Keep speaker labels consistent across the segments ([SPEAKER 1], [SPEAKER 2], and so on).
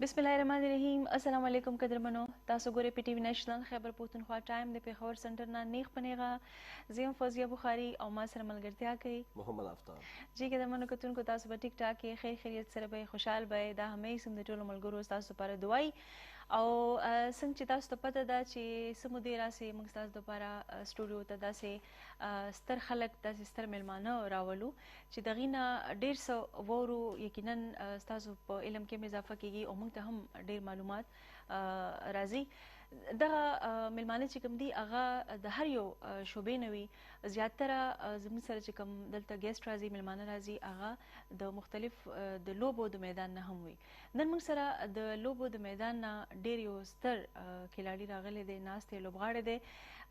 [SPEAKER 1] بسم الله الرحمن الرحیم. السلام علیکم قدرمنو. تاسو ګورئ پی ټی وی نېشنل خیبر پښتونخوا ټایم د پېښور سنټر نه نیغ په نیغه زه یم فوزیه بخاري او ما سره ملګرتیا کوي محمد آفتاب. جی قدرمنو کتونکو تاسو به ټیک ټاک کې خیر خیریت سره به خوشحال به دا همیش د ټولو ملګرو تاسو لپاره دعای او څنګه چې تاسو ته پته ده چې څه مودې راسې موږ تاسو دپاره سټوډیو ته داسې ستر خلک داسې ستر میلمانه راولو چې د هغې نه ډېر څه وورو یقینا ستاسو په علم کې هم اضافه کیږي او موږ ته هم ډېر معلومات راځي. دغه میلمانه چې کوم دي هغه د هر یو شعبې نه وي. زیاتره زموږ سره چې کوم دلته ګیسټ راځي میلمانه راځي هغه د مختلف د لوبو د میدان نه هم وي. نن موږ سره د لوبو د میدان نه ډېر یو ستر کلاړي راغلی دی، ناست دی، لوبغاړی دی.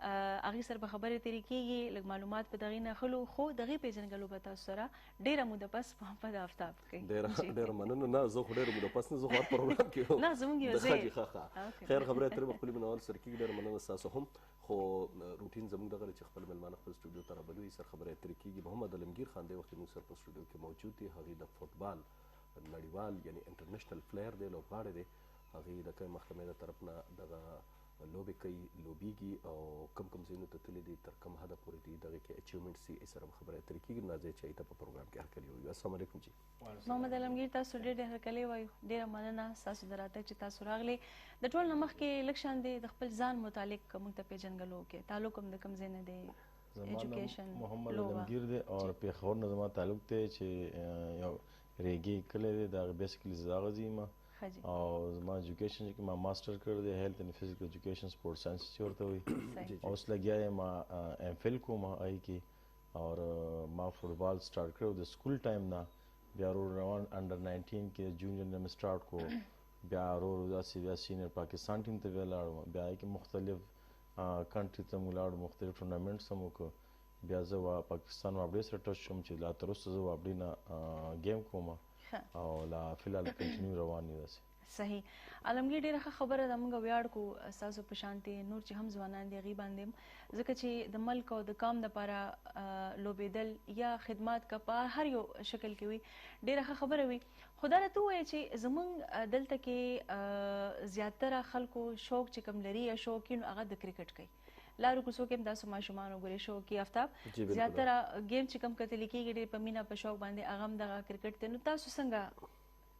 [SPEAKER 1] هغې سره به خبرې تېرې کېږي، لږ معلومات به د هغې نه اخلو، خو د هغې پېژنګلو به تاسو سره ډېره موده پس محمد آفتاب کوي.
[SPEAKER 2] ډېره مننه. نه زه خو ډېره موده پس نه، زه خو هر پروګرام کې
[SPEAKER 1] نه زموږ یو
[SPEAKER 2] ځای خیر خبره اترې به خپلې مینوال سره کېږي. ډېره مننه ستاسو هم. خو روټین زموږ دغه دی چې خپل میلمانه خپل سټوډیو ته رابلوي، سره خبرې اترې کېږي. محمد علمګیر خان دی وخت موږ سره په سټوډیو کې موجود دی. هغې د فوټبال نړیوال یعنی انټرنیشنل پلیئر دی، لوبغاړی دی. هغې د کومې محکمې د طرف نه دغه لوبې کوي، لوبیږي او کم کم ځایونو ته تللی دی، تر کم حده پورې دي دغې کې اچیومنټس دي. سره به خبرې اترې کېږي. راځئ چې هغې ته په پروګرام کې هرکلی ووایو. السلام علیکم. جی
[SPEAKER 1] محمد علمګیر تاسو ډېر هرکلی وایو. ډېره مننه ستاسو د راتګ چې تاسو راغلی. د ټول نه مخکې لږ شان دی د خپل ځان متعلق موږ ته پېژنګلو وکړئ. تعلق هم د کوم ځای نه دی؟ ایجوکیشن
[SPEAKER 3] محمد علمګیر دی او پېښور نه زما تعلق دی چې یو ریګي کلی دی، د هغه بیسیکلي زه هغه ځای یم او زما ایجوکیشن چې ما ماسټر کړی دی هیلث اینډ فزیکل ایجوکیشن سپورټ ساینس چې ورته وایي. اوس لګیا یم ایم فل کوم هغې کې او ما فوټبال سټارټ کړی د سکول ټایم نه. بیا روان انډر 19 کې جونیئر نه مې سټارټ کړو. بیا داسې بیا سینیر پاکستان ټیم ته بیا لاړم. بیا هغې کې مختلف کنټري ته مو لاړو، مختلف ټورنامنټس هم وکړو. بیا زه پاکستان وابډې سره ټچ شوم چې لا تر اوسه زه وابډې نه گیم کوم او لا فلحال کنټینیو روان یو داسې.
[SPEAKER 1] صحیح. علمګیر ډېره ښه خبره ده. موږ ویاړ کوو ستاسو په شانتې نور چې هم ځوانان دي هغې باندې هم، ځکه چې د ملک او د قام دپاره لوبېدل یا خدمات که په هر یو شکل کې وي ډېره ښه خبره وي. خو دا راته ووایه چې زموږ دلته کې زیاتره خلکو شوق چې کوم لري یا شوقین هغه د کرکټ کوي. لارو کوڅو کې هم تاسو ماشومان وګورئ شوقي آفتاب زیاتره گیم چې کوم کتلی کېږي ډېر په مینه په شوق باندې هغه هم دغه کرکټ دی. نو تاسو څنګه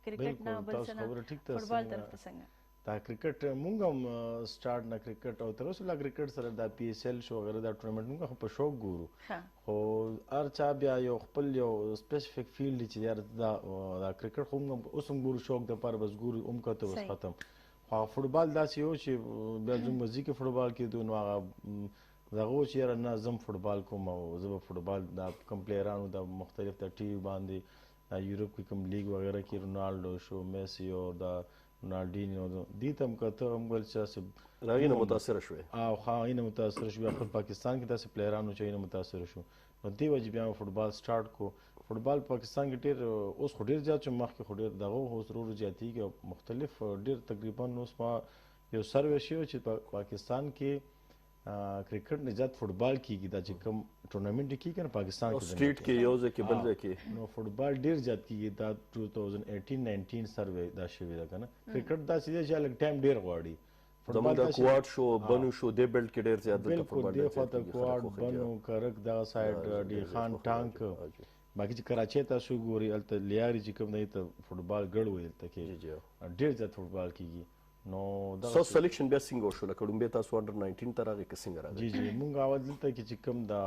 [SPEAKER 1] کرکټ نه بل څه نه فوټبال طرف ته څنګه؟
[SPEAKER 3] دا کرکټ مونږ هم سټارټ نه کرکټ او تر اوسه لا کرکټ سره دا پی ایس ایل شو وغیره دا ټورنمنټ مونږ خو په شوق ګورو. خو هر چا بیا یو خپل یو سپیسیفیک فیلډ چې یار دا کرکټ خو موږ اوس هم ګورو شوق دپاره بس ګورو هم کته بس ختم. خو فوټبال داسې یو چې بیا زموږ مزي کې فوټبال کېدو نو هغه دغه و چې یاره نه زه هم فوټبال کوم او زه به فوټبال دا کوم پلیرانو دا مختلف دا ټي وي باندې یورپ کې کوم لیګ وغیره کې رونالډو شو، میسی او دا رونالډینیو دې ته هم کته هم ول چې
[SPEAKER 2] هغې نه متاثره شوې
[SPEAKER 3] او هغې نه متاثره شوې. خپل پاکستان کې داسې پلیرانو چې هغې نه متاثره شو نو دې وجې بیا مې فوټبال سټارټ کړو. فوټبال پاکستان کې ډېر اوس خو ډېر زیات شو، مخکې خو ډېر دغه اوس ورو ورو زیاتېږي او مختلف ډېر تقریبا اوس ما یو سروې شوی چې پاکستان کې کرکټ نه زیات فوټبال کېږي. دا چې کوم ټورنمنټ کېږي نه پاکستان کې
[SPEAKER 2] سټریټ کې یو ځای کې بل ځای کې
[SPEAKER 3] نو فوټبال ډېر زیات کېږي. دا 2018-19 سروې دا شوې ده که نه. کرکټ داسې دی چې لږ ټایم ډېر غواړي.
[SPEAKER 2] زموږ د کوواډ شو بنو شو دې بیلټ کې ډېر زیات
[SPEAKER 3] دلته فوټبال دې خواته کوواډ بنو کرک دغه سایډ ډي خان ټانک باقي چې کراچۍ تاسو ګورئ هلته لیاري چې کوم دی ته فوټبال ګډ وایي هلته کې ډېر زیات فوټبال کېږي. نو
[SPEAKER 2] سو سلیکشن بیا څنګه وشو؟ لکه ډومبې تاسو انډر 19 ته راغئ که څنګه راغئ؟
[SPEAKER 3] جی مونږ اول دلته کې چې کوم دا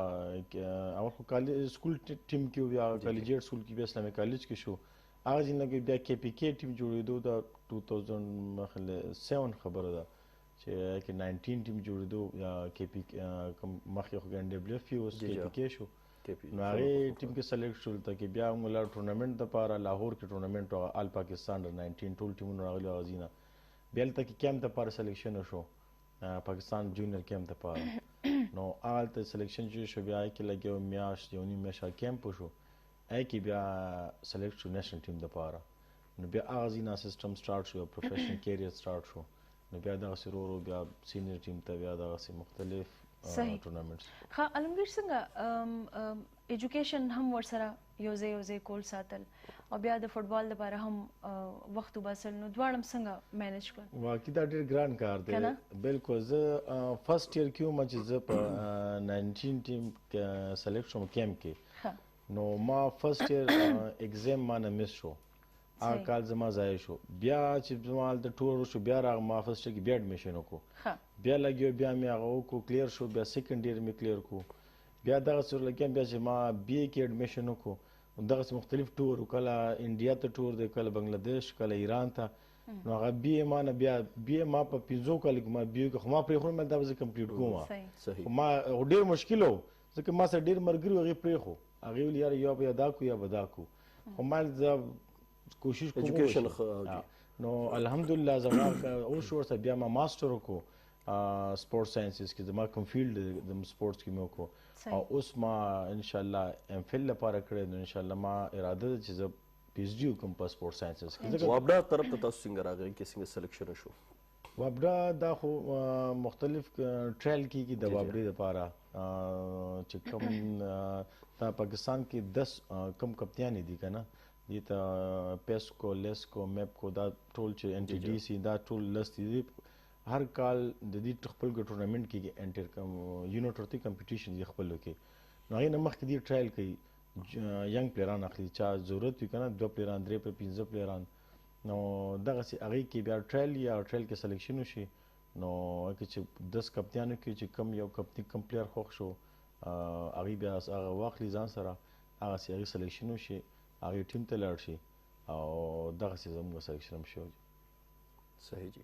[SPEAKER 3] اول خو کالج سکول ټیم کې بیا کالجیټ سکول کې بیا اسلامي کالج کې شو. هغه ځای نه بیا کې پی کې ټیم جوړېدو دا 2007 خبره ده چې کې 19 ټیم جوړېدو یا کې پی کوم مخکې خو ګن ډبلیو اف اوس کې پی کې شو. نو هغې ټیم کې سلیکټ شول ته کې بیا موږ لاړو ټورنمنټ دپاره لاهور کې ټورنمنټ آل پاکستان انډر 19 ټول ټیمونه راغلي هغه ځای نه. بیا هلته کې کیمپ دپاره سلیکشن وشو پاکستان جونیئر کیمپ دپاره. نو هلته سلیکشن چې شو بیا هغې کې لږ یو میاشت یو نیم میاشت کیمپ وشو. هغې کې بیا سلیکټ شو نیشنل ټیم دپاره. نو بیا هغه ځای نه سیسټم سټارټ شو، پروفیشنل کیریئر سټارټ شو. نو بیا دغسې ورو ورو بیا سینیر ټیم ته بیا دغسې مختلف ټورنمنټس.
[SPEAKER 1] ښه علمګیر څنګه ایجوکیشن هم ورسره یو ځای کول ساتل او بیا د فوټبال لپاره هم وخت وباسل نو دواړه څنګه مینج کړل؟
[SPEAKER 3] واقعي دا ډېر ګران کار دی. بالکل زه فرست ایئر کې وم چې زه په 19 ټیم سلیکټ شوم کیمپ کې، نو ما فرست ایئر ایگزام ما نه مس شو، هغه کال زما ضایع شو. بیا چې زما هلته ټور وشو بیا راغلم، ما فرست ایئر کې بیا اډمیشن وکړو، بیا لګیو، بیا مې هغه وکړو، کلیر شو، بیا سیکنډ ایئر مې کلیر کړو، بیا دغسې ورلګیم. بیا چې ما بی اے کې اډمیشن وکړو دغسې مختلف ټور، کله انډیا ته ټور دی، کله بنګلادیش، کله ایران ته. نو هغه بی اے ما نه بیا بی اے ما په 5 کالو کې ما بی اے خو ما پرېښود، ما دا به زه کمپلیټ کوم، خو ما ډېر مشکل و ځکه ما سره ډېر ملګري هغې پرېښو، هغې ویل یاره یا به دا کړو یا به دا کړو، خو ما زه کوشش کوم. نو الحمدلله زما اوس ورسره بیا ما ماسټر وکړو سپورټ ساینسز کې، زما کوم فیلډ د سپورټس کې مې وکړو، او اوس ما انشاءالله ایم فیل لپاره کړی. نو انشاءالله ما اراده ده چې زه پی ایچ ډي وکړم په سپورټ ساینسز کې.
[SPEAKER 2] وابډا طرف ته تاسو څنګه راغئ کې څنګه سلیکشن شو؟
[SPEAKER 3] وابډا دا خو مختلف ټرایل کېږي د وابډې دپاره، چې کوم دا پاکستان کې 10 کم کپتیانې دي که نه، دې ته پیسکو، لیسکو، میپکو، دا ټول چې ان ټي ډي سي دا ټول لس دي. هر کال د دې خپل ټورنمنټ کېږي، انټر یونیټ کمپټیشن دي خپلو کې. نو هغې نه مخکې دې ټرایل کوي، ینګ پلیران اخلي، چا ضرورت وي که نه 2 پلیران 3 15 پلیران. نو دغسې هغې کې بیا ټرایل یا ټرایل کې سلیکشن وشي، نو هغې چې 10 کپتیانو کې چې کم یو کم پلیر خوښ شو هغې بیا هغه واخلي ځان سره، هغسې هغې سلیکشن وشي، هغې ټیم ته لاړ شي، او دغسې زموږ سلیکشن هم شوی.
[SPEAKER 2] صحیح جی.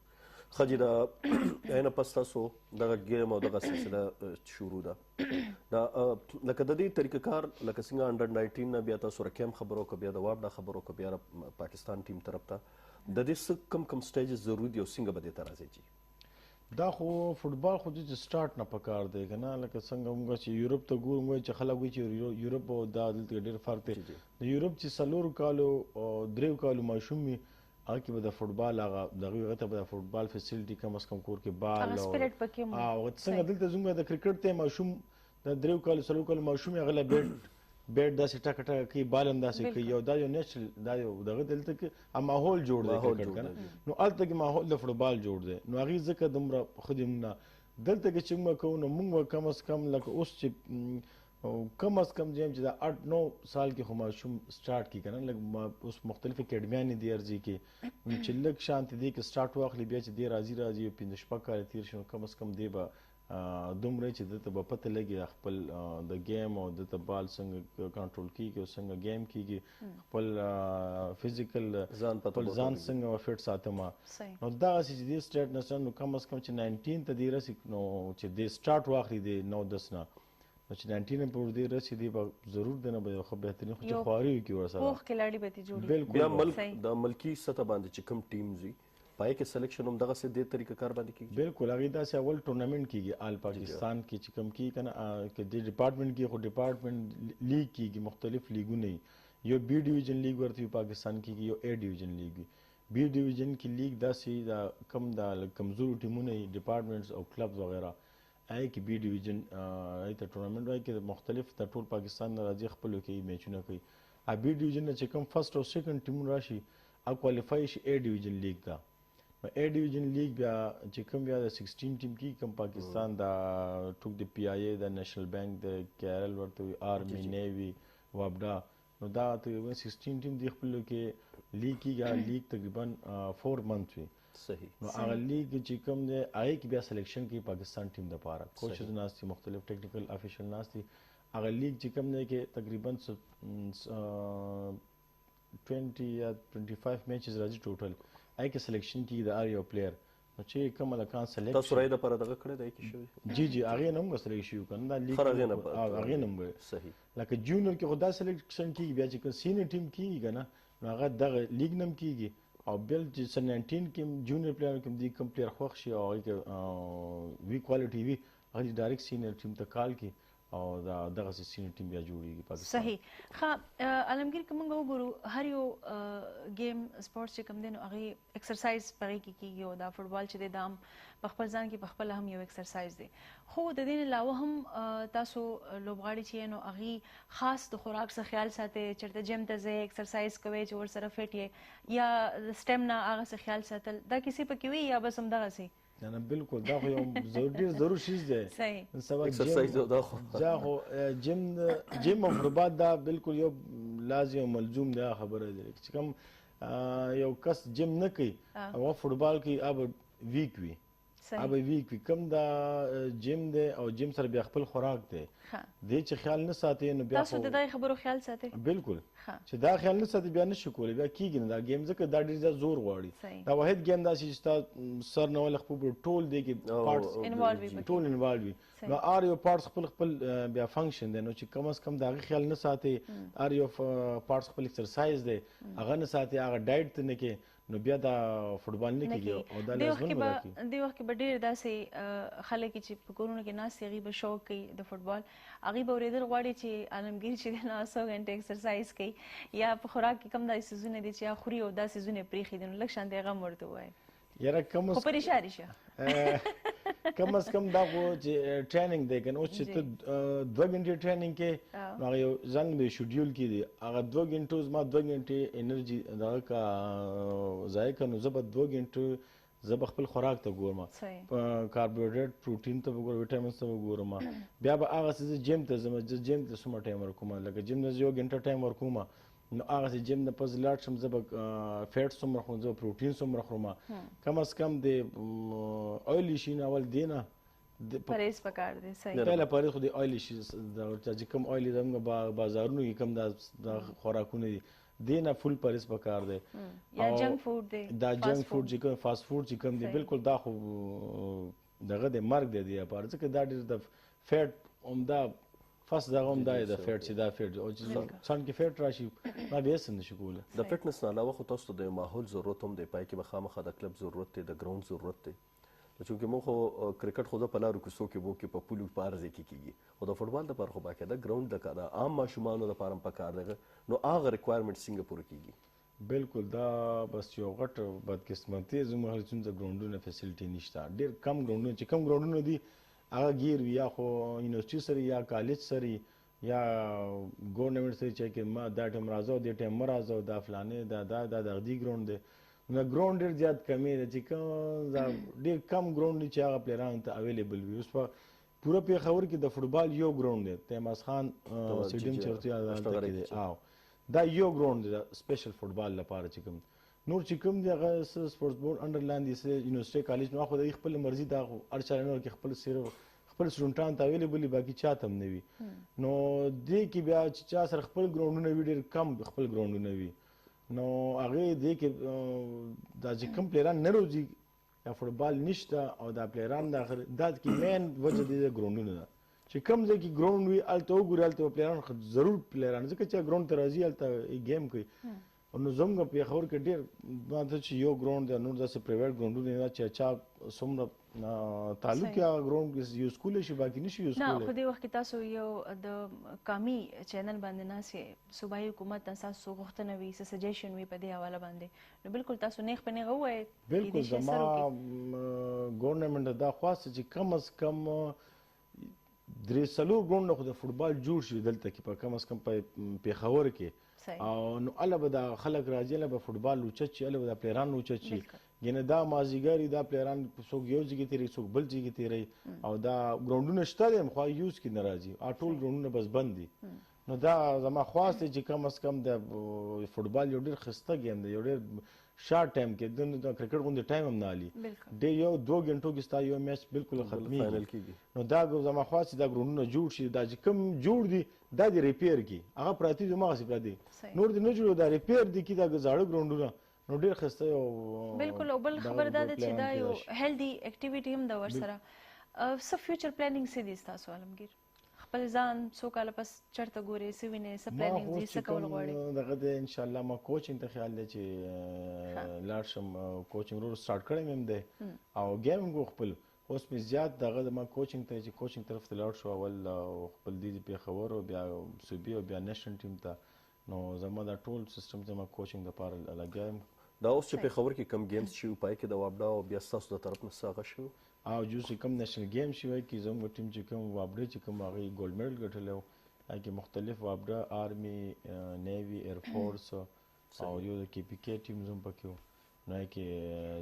[SPEAKER 2] ښه جي، د نه پس تاسو دغه ګیم او دغه سلسله شروع ده، دا لکه د دې طریقه کار لکه څنګه انډر 19 نه بیا تاسو رکیم خبرو که بیا د وابډا خبرو که بیا پاکستان ټیم طرف ته د دې څه کم سټیجز ضروري دي او څنګه به دې ته راځئ جي؟
[SPEAKER 3] دا خو فوټبال خو چې سټارټ نه پکار دی که نه، لکه څنګه موږ چې یورپ ته ګورو، موږ چې خلک وایي چې یورپ او دا دلته ډېر فرق دی. د یورپ چې 4 کالو او 3 کالو ماشوم وي هغه کې به د فوټبال هغه دغه هغه ته به د فوټبال فیسیلیټي کم از کم کور کې بال او څنګه دلته زموږ د کرکټ ته ماشوم د 3 کالو 4 کالو ماشوم هغه له بیټ داسې ټکه ټکه کوي، بال هم داسې کوي، او دا یو نیچرل دا یو دغه دلته کې ماحول جوړ دی کرکټ که نه. نو هلته کې ماحول د فوټبال جوړ دی، نو هغې ځکه دومره ښه دي. موږ دلته کې چې موږ کوو نو موږ به کم از کم لکه اوس چې کم از کم چې دا 8-9 سال کې خو ماشوم سټارټ کړي که نه، لږ اوس مختلف اکیډمیانې دي ارځي کې، چې لږ شانتې دی کې سټارټ واخلي، بیا چې دی راځي یو 15 کاله تېر شي، نو کم از کم دی به دومره چې دته به پته لګي خپل د گیم او دته بال څنګه کنټرول کېږي او څنګه گیم کېږي، خپل فزیکل خپل ځان څنګه فټ ساتم. نو دغسې چې دې سټارټ نه نو کم از کم چې 19 ته دی رسي، نو چې دی سټارټ واخلي دی 9-10 نه، نو چې 19 پر دې رسي دی به ضرور دی نه به یو ښه بهترین خو چې خواري وکړي ورسره
[SPEAKER 1] پوخ کلاړي به ترې جوړي.
[SPEAKER 2] بیا ملک د ملکي سطح باندې چې کوم ټیمز وي پای کې سلیکشن هم دغسې دې طریقه کار باندې کېږي؟
[SPEAKER 3] بالکل هغې داسې اول ټورنمنټ کېږي آل پاکستان کې چې کوم کېږي که نه، که دې ډپارټمنټ کې خو ډپارټمنټ لیګ کېږي، مختلف لیګونه وي، یو بی ډیویژن لیګ ورته وي پاکستان کې، یو اے ډیویژن لیګ وي. بی ډیویژن کې لیګ داسې د کم د کمزورو ټیمونه وي ډپارټمنټس او کلبز وغیره، هغې کې بی ډیویژن هغې ته ټورنمنټ وایي کې مختلف د ټول پاکستان نه راځي خپلو کې میچونه کوي. بی ډیویژن نه چې کوم فرست او سیکنډ ټیمونه راشي هغه کوالیفای شي اے ډیویژن لیګ ته. اے ډیویژن لیګ بیا چې کوم بیا د 16 ټیم کې کوم پاکستان دا ټوک د پی آی اے د نیشنل بینک د کیرل ورته وي، آرمي، نیوي، وابډا، نو دا تقریبا 16 ټیم دی خپلو کې لیګ کېږي. لیګ تقریبا 4 منث وي.
[SPEAKER 2] صحیح.
[SPEAKER 3] نو هغه لیګ چې کوم دی هغې کې بیا سلیکشن کوي پاکستان ټیم دپاره، کوچز ناست دي، مختلف ټیکنیکل افیشل ناست دي. هغه لیګ چې کوم دی کې تقریبا 20 یا 25 میچز راځي ټوټل، هغې کې سلیکشن کېږي د هر یو پلیر. نو چې کوم هلکان سلیکټ
[SPEAKER 2] تاسو رایې دپاره دغه کړی دی کې شوي؟
[SPEAKER 3] جی هغې نه هم سلیکټ شوي که نه، دا لیګ هغې نه هم
[SPEAKER 2] صحیح.
[SPEAKER 3] لکه جونیور کې خو دا سلیکشن کېږي، بیا چې کوم سینیئر ټیم کېږي که نه، نو هغه دغه لیګ نه هم کېږي. او بل چې 19 کې هم جونیور پلیرانو کې هم دي کوم پلیر خوښ شي او هغې کې وي کوالټي وي، هغه دې ډایرکټ سینیئر ټیم ته کال کړي او دا دغسې سینیور ټیم بیا جوړېږي پاکستان.
[SPEAKER 1] صحیح. ښه عالمګیر که موږ وګورو هر یو ګیم سپورټس چې کوم دی نو هغې ایکسرسایز په هغې کې کېږي او دا فټبال چې دی دا هم په خپل ځان کې په خپله هم یو ایکسرسایز دی. خو د دې نه علاوه هم تاسو لوبغاړي چې یې نو هغې خاص د خوراک څخه خیال ساتئ، چېرته جیم ته ځئ ایکسرسایز کوئ چې ورسره فټ یې، یا د سټیمنا هغه څه خیال ساتل، دا کیسې پکې وي یا بس همدغسې؟
[SPEAKER 3] نه بالکل دا خو یو ډېر ضرور شیز دی. دا خو جیم او فټبال دا بالکل یو لازم او ملزوم دا خبره ده چې کوم یو کس جیم نه کوي او فټبال کوي اب ویک وي، اب ویک وي. کوم دا جیم دی او جیم سره بیا خپل خوراک دی دې چې خیال نه ساتي نو بیا
[SPEAKER 1] تاسو د دې خبرو خیال ساتئ؟
[SPEAKER 3] بالکل چې دا خیال نه ساتي بیا نشي کولی، بیا کېږي نه دا گیم، ځکه دا ډېر زور غواړي. دا واحد گیم داسې چې ستا سر نه ولې خپل ټول دی کې پارټس ټول انوالو وي، نو هر یو پارټس خپل بیا فنکشن دی، نو چې کم از کم د هغې خیال نه ساتي، هر یو پارټس خپل ایکسرسایز دی هغه نه ساتي، هغه ډایټ ته نه کوي، نو بیا دا فټبال نه کېږي. او دا لازمن به راکړي.
[SPEAKER 1] دې وخت کې به ډېر داسې خلک چې په کورونو کې ناست هغوی به شوق کوي د فټبال، هغوی به اورېدل غواړي چې عالمګیر چې دی نو 100 غنټې ایکسرسایز کوي، یا په خوراک کې کم داسې څیزونه دي چې خوري او دا څیزونه پرېښي دي، نو لږ شانتې هغه هم ورته ووایي.
[SPEAKER 3] یاره کم
[SPEAKER 1] خو په ریښه ریښه
[SPEAKER 3] کم از کم دا خو چې ټریننګ دی که نه، اوس چې ته 2 غنټې ټریننګ کې نو هغه یو ځان به شیډیول کې دی، هغه 2 غنټو زما 2 غنټې انرژي دغه کا ضایع کړه، نو زه به 2 غنټو زه به خپل خوراک ته ګورم، کاربوهایډریټ پروټین ته به ګورم، ویټامینز ته به ګورم، بیا به هغسې زه جیم ته ځم، زه جیم ته څومره ټایم ورکوم، لکه جیم ته زه 1 غنټه ټایم ورکوم، نو هغسې جیم نه پس لاړ شم، زه به فیټ څومره خورم، زه به پروټین څومره خورم، کم از کم د اویلي شي نه اول دی نه
[SPEAKER 1] پرهیز پکار دی. صحیح.
[SPEAKER 3] پهله پرهیز خو د اویلي شي چې کوم اویلي زموږ بازارونو کې کوم دا خوراکونه دي دې نه فل پرهیز پکار دی.
[SPEAKER 1] یا جنک فوډ دی،
[SPEAKER 3] دا جنک فوډ چې کوم فاسټ فوډ چې کوم دی بالکل دا خو دغه د مرګ دی لپاره، ځکه دا ډېر د فیټ عمده فاست دغه هم دا د فیټ چې دا فیټ او چې څان کې فیټ راشي ما بیا څه نشي کولی.
[SPEAKER 2] د فټنس نه علاوه خو تاسو ته د ماحول ضرورت هم دی، پای کې به خامخا د کلب ضرورت دی، د ګراوند ضرورت دی، چونکې موږ خو کرکټ خو په لارو کوڅو کې وو کې په پولو په هر ځای کې کېږي، خو د فټبال دپاره خو باقاعده ګراوند د عام ماشومانو دپاره هم پکار دی، نو هغه ریکوایرمنټ څنګه پوره کېږي؟
[SPEAKER 3] بالکل دا بس یو غټ بدقسمتي زموږ هلته څومره ګراوندونه فیسلټي نشته، ډېر کم ګراوندونه چې کم ګراوندونه دي هغه ګیر وي، یا خو یونیورسټي سره یا کالج سره یا ګورنمنټ سره چې کې ما دا ټایم راځه او دې ټایم مه راځه، دا فلانې دا دغه دې ګراوند دی، نو ګراوند ډېر زیات کمی دی، چې کوم ډېر کم ګراوند دی چې هغه پلیرانو ته اویلیبل وي. اوس په پوره پېښور کې د فټبال یو ګراوند دی، تیماس خان سټیډیم چې ورته هلته کې دی، او دا یو ګراوند دی سپیشل فټبال لپاره، چې کوم نور چې کوم دی هغه سپورټس بورډ انډر لاندې یونیورسټي کالج نو خو د خپل مرضي دا هر چا نه ورکړي، خپل صرف خپل سټوډنټان ته اویلیبل باقي چاته هم نه وي، نو دې کې بیا چې چا سره خپل ګراوندونه وي ډېر کم خپل ګراوندونه وي، نو هغې دې کې دا چې کوم پلیران نه روځي یا فټبال نشته او دا پلیران دا کې مین وجه د ګراوندونه ده، چې کوم ځای کې ګراوند وي هلته وګوري، هلته به پلیران ضرور پلیران، ځکه چې ګراوند ته راځي هلته گیم کوي. نو زموږ پېښور کې ډېر ما ته چې یو ګراوند دی، نور داسې پرایویټ ګراوندونه نه چې چا څومره تعلق یې هغه ګراوند یوز کولی شي، باقي نشي یوز کولی.
[SPEAKER 1] نه خو دې وخت کې تاسو یو د قامي چینل باندې ناست یې، صوبایي حکومت نه ستاسو غوښتنه وي، څه سجیشن وي په دې حواله باندې، نو بالکل تاسو نیغ په نیغه ووایئ.
[SPEAKER 3] بالکل زما ګورنمنټ دا خواسته چې کم از کم 3-4 ګراوندونه خو د فټبال جوړ شي دلته کې په کم از کم په پېښور کې، او نو هله به دا خلک راځي، هله به فټبال اوچت شي، هله به دا پلیران اوچت شي، یعنې دا مازدیګر دا پلیران څوک یو ځای کې تېروي، څوک بل ځای کې تېروي، او دا ګراوندونه شته دی خو یوز کې نه راځي، ټول ګراوندونه بس بند دي. نو دا زما خواست دی چې کم از کم د فټبال یو ډېر ښایسته ګیم دی، یو ډېر شارټ ټایم کې د کرکټ غوندې ټایم هم نه هلي، ډېر یو 2 غنټو کې ستا یو میچ بالکل ختمېږي. نو دا زما خواست دا ګراوندونه جوړ شي، دا چې کوم جوړ دي دا د ریپیر کی هغه پراتی دي، هماغسې پراتی نور دې نه جوړو، دا ریپیر دي کی دا زاړه ګراوندونه، نو ډېر ښایسته یو
[SPEAKER 1] بالکل. او بل خبر دا ده چې دا یو هیلدي اکټیویټي هم ده ورسره. څه فیوچر پلانینګ څه دي ستاسو عالمګیر؟ خپل ځان څو کاله پس چېرته ګورې، څه وینې، څه پلانینګ دي، څه کول غواړې؟
[SPEAKER 3] دغه دی انشاءالله ما کوچینګ ته خیال دی چې لاړ شم، کوچینګ ورو سټارټ کړی مې هم دی او ګیم هم خپل، اوس مې زیات دغه ما کوچنګ ته چې کوچنګ طرف ته لاړ شو اول خپل دي پېښور او بیا صوبي او بیا نېشنل ټیم ته نو زما دا ټول سیستم ته ما کوچنګ دپاره لګیا یم
[SPEAKER 2] دا اوس چې پېښور کې کم گیمز شوي پای کې د وابډا او بیا ستاسو د طرف نه څه هغه شوي
[SPEAKER 3] او جو چې کوم نېشنل گیم شوی کې زموږ ټیم چې کوم وابډې چې کوم هغې ګولډ میډل ګټلی و هغې کې مختلف وابډه آرمي نیوي ایرفورس او یو د کې پي کې ټیم زم پکې و نو هغې کې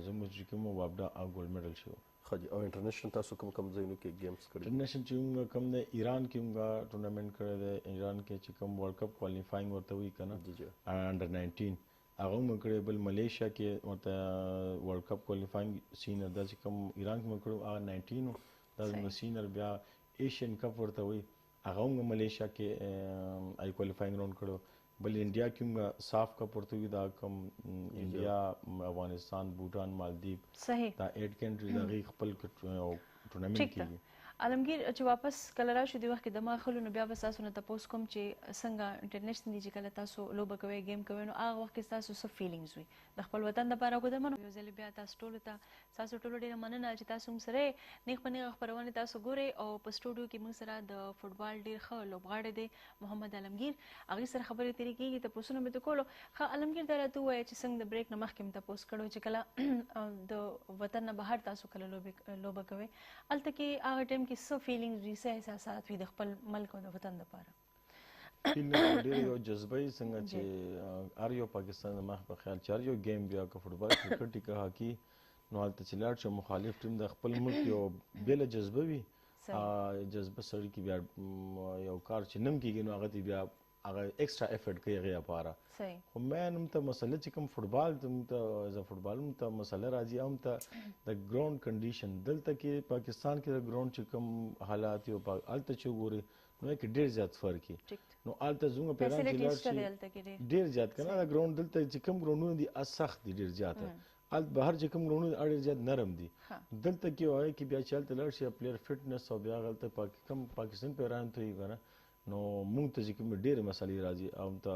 [SPEAKER 3] زموږ چې کوم وابډه او ګولډ میډل شوی
[SPEAKER 2] ښه جي او انټرنیشنل تاسو کوم کوم ځایونو کې گیمز کړي
[SPEAKER 3] انټرنیشنل چې موږ کوم دی ایران کې موږ ټورنامنټ کړی دی ایران کې چې کوم ورلډ کپ کوالیفاینګ ورته وایي که نه انډر 19 هغه هم کړی بل ملیشیا کې ورته ورلډ کپ کوالیفاینګ سینر دا چې کوم ایران کې مو کړو هغه 19 و دا زموږ سینر بیا ایشین کپ ورته وایي هغه هم ملیشیا کې آی کوالیفاینګ راوند کړو بل انډیا کې موږ صاف کپ ورته وایي دا کوم انډیا افغانستان بوټان مالدیپ دا 8 کنټریز هغې خپل ټورنامنټ کېږي
[SPEAKER 1] عالمگیر چې واپس کله راشو د وخت کې دماغ خلو نو بیا به تاسو نه تپوس کوم چې څنګه انټرنیشنل چې کله تاسو لوبه کوئ گیم کوئ نو هغه وخت کې تاسو څه فیلینګز وي د خپل وطن دپاره قدرمنو یو ځل بیا تاسو ټولو ته تاسو ټولو ډېره مننه چې تاسو موږ سره نیغ په نیغه خپرونې تاسو ګورئ او په سټوډیو کې موږ سره د فوټبال ډېر ښه لوبغاړی دی محمد عالمگیر هغې سره خبرې تېرې کېږي تپوسونه مې ته کولو ښه عالمگیر دا راته ووایه چې څنګه د بریک نه مخکې مې تپوس کړی چې کله د وطن نه بهر تاسو کله لوبه کوئ هلته کې هغه ټایم کې څه فیلینګز وي څه احساسات وي د خپل ملک او د وطن دپاره
[SPEAKER 3] فیلینګ ډېر یو جذبه یي څنګه چې هر یو پاکستان زما په خیال چې هر یو گیم بیا که فوټبال کرکټ یي که هاکي نو هلته چې لاړ شو مخالف ټیم د خپل ملک یو بېله جذبه وي جذبه سړي کې بیا یو کار چې نم کېږي نو هغه ته بیا هغه ایکسټرا افرټ کوي هغې لپاره خو مین هم ته مسله چې کوم فوټبال ته موږ ته ایز فوټبال هم ته مسله راځي هم ته د ګراوند کنډیشن دلته کې پاکستان کې د ګراوند چې کوم حالات یو هلته چې وګورې نو هغې کې ډېر زیات فرق وي نو هلته زموږ پیران چې لاړ شي ډېر زیات که نه دا ګراوند دلته چې کوم ګراوندونه دي سخت دي ډېر زیاته هلته بهر چې کوم ګراوندونه دي ډېر زیات نرم دي دلته کې هغې کې بیا چې هلته لاړ شي پلیر فټنس او بیا هلته کوم پاکستان پیران ته وي که نه نو موږ ته چې کومې ډېرې مسلې راځي او ته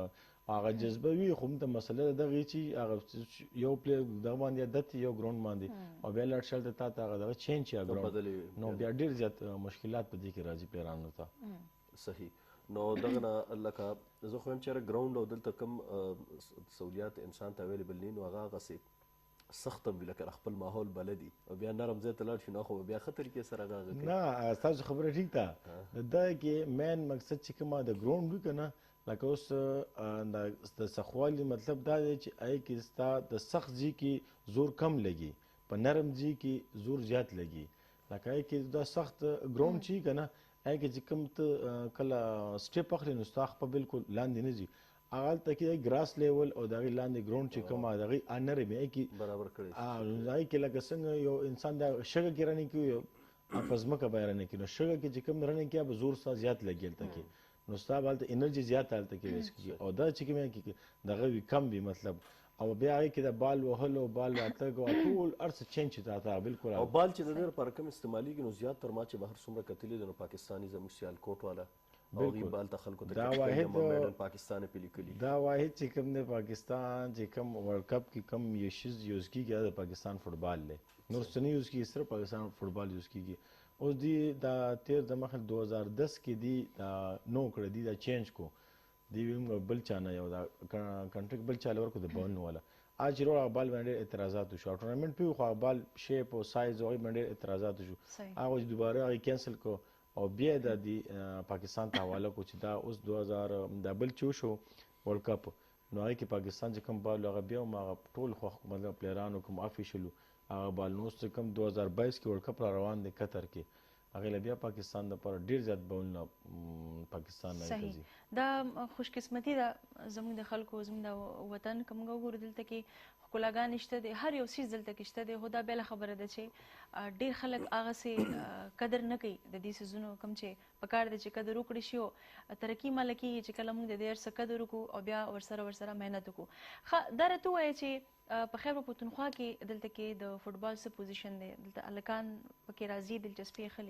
[SPEAKER 3] هغه جذبه وي خو موږ ته مسله دغې چې هغه یو پلیر دغه باندې عادت یو ګراوند باندې او بیا لاړ شي هلته تا ته هغه دغه چینج شي ګراوند نو بیا ډېر زیات مشکلات په دې کې راځي پیرانو ته
[SPEAKER 2] صحیح نو دغه نه لکه زه خو یم چې ګراوند او دلته کوم سہولیات انسان ته اویلیبل نه نو هغه هغسې سخت هم وي لکه خپل ماحول بلدي او بیا نرم ځای ته لاړ شي نو خو بیا ښه طریقې سره هغه
[SPEAKER 3] نه ستاسو خبره ټیک ده دا کې مین مقصد چې کومه د ګراوند وي که نه لکه اوس د سخوالي مطلب دا دی چې هغې کې ستا د سخت ځای کې زور کم لګي په نرم ځای کې زور زیات لګي لکه هغې کې دا سخت ګراوند چې که نه هغې کې چې کوم ته کله سټیپ اخلي نو ستا خپه بالکل لاندې نه ځي هغه هلته کې ګراس لیول او د هغې لاندې ګراوند چې کومه د هغې نرم وي هغې کې
[SPEAKER 2] برابر کړی
[SPEAKER 3] هغې کې لکه څنګه یو انسان دا شګه کې رنې کوي په ځمکه به یې رنې کوي نو شګه کې چې کوم رنې کوي به زور ستا زیات لګي هلته کې نو ستا به هلته انرژي زیاته هلته کې ویسټ کېږي او دا چې کوم دغه وي کم وي مطلب او بیا هغې کې د بال وهلو بال راتګ او ټول هر څه چینج شي تا بالکل
[SPEAKER 2] او بال چې د دې لپاره کم استعمالېږي نو زیات تر ما چې بهر څومره کتلي دي نو پاکستاني زموږ سیالکوټ والا
[SPEAKER 3] دا واحد چې کوم دی پاکستان چې کوم ورلډ کپ کې کوم یو شیز یوز کېږي د پاکستان فوټبال دی نور څه نه یوز کېږي صرف پاکستان فوټبال یوز کېږي اوس دی دا تیر د مخه 2010 کې دی نو کړی دی دا چینج کو دی بل چا نه یو دا کنټریک بل چا ورکو د بال والا आज road ball में एतराज़ात शो टूर्नामेंट पे खो बॉल शेप और साइज और में एतराज़ात शो आज दोबारा कैंसिल को और बे दी पाकिस्तान ته حواله کو چې دا اوس 2000 د بل چو شو ورلد کپ نو هغې کې پاکستان چې کوم بال هغه بیا هم هغه ټول مطلب پلیرانو کوم افیشلو هغه بال نو اوس کوم 2022 کې ورلد کپ را روان دی قطر کې هغې له بیا پاکستان دپاره ډېر زیات بولونه پاکستان نه
[SPEAKER 1] صحیح دا خوشقسمتي ده زموږ د خلکو زموږ د وطن که موږ وګورو دلته کې ښکلاګانې شته دی هر یو څیز دلته کې شته دی خو دا بېله خبره ده چې ډېر خلک هغسې قدر نه کوي د دې څیزونو کوم چې پکار دی چې قدر وکړي شي او ترقي ماله کېږي چې کله موږ د دې هر څه قدر وکړو او بیا ورسره محنت وکړو ښه دا راته ووایه چې په خیبر پښتونخوا کې دلته کې د فوټبال څه پوزیشن دی دلته هلکان پکې راځي دلچسپي یې ښه